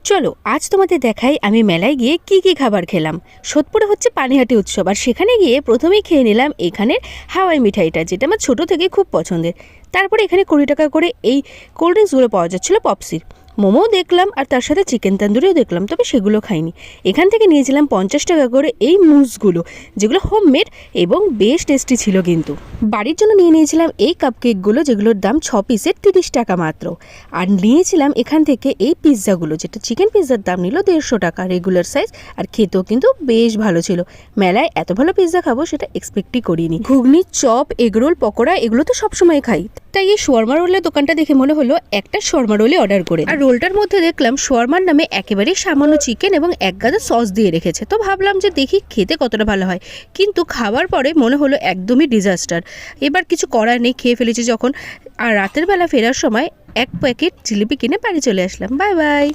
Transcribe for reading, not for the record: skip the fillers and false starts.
চলো আজ তোমাদের দেখাই আমি মেলায় গিয়ে কি কি খাবার খেলাম। সোদপুরে হচ্ছে পানিহাটি উৎসব, আর সেখানে গিয়ে প্রথমেই খেয়ে নিলাম এখানের হাওয়াই মিঠাইটা, যেটা আমার ছোটো থেকে খুব পছন্দের। তারপরে এখানে 20 টাকা করে এই কোল্ড ড্রিঙ্কসগুলো পাওয়া যাচ্ছিলো পপসির। মোমোও দেখলাম আর তার সাথে চিকেন তান্দুরিও দেখলাম, তবে সেগুলো খাইনি। এখান থেকে নিয়েছিলাম 50 টাকা করে এই মুসগুলো, যেগুলো হোমমেড এবং বেশ টেস্টি ছিল। কিন্তু বাড়ির জন্য নিয়ে নিয়েছিলাম এই কাপকেকগুলো, যেগুলোর দাম 6 পিসের 30 টাকা মাত্র। আর নিয়েছিলাম এখান থেকে এই পিৎজাগুলো, যেটা চিকেন পিৎজার দাম নিল 150 টাকা রেগুলার সাইজ, আর খেতেও কিন্তু বেশ ভালো ছিল। মেলায় এত ভালো পিৎজা খাবো সেটা এক্সপেক্টই করিনি। ঘুগনি, চপ, এগরোল, পকোড়া এগুলো তো সবসময় খাই, তাই এই শোয়ারমা রোলের দোকানটা দেখে মনে হলো একটা শোয়ারমা রোলে অর্ডার করে। আর রোলটার মধ্যে দেখলাম শোয়ারমার নামে একেবারেই সামান্য চিকেন এবং এক গাদা সস দিয়ে রেখেছে। তো ভাবলাম যে দেখি খেতে কতটা ভালো হয়, কিন্তু খাওয়ার পরে মনে হলো একদমই ডিজাস্টার। এবার কিছু করার নেই, খেয়ে ফেলেছি যখন। আর রাতের বেলা ফেরার সময় এক প্যাকেট জিলিপি কিনে বাড়ি চলে আসলাম। Bye bye.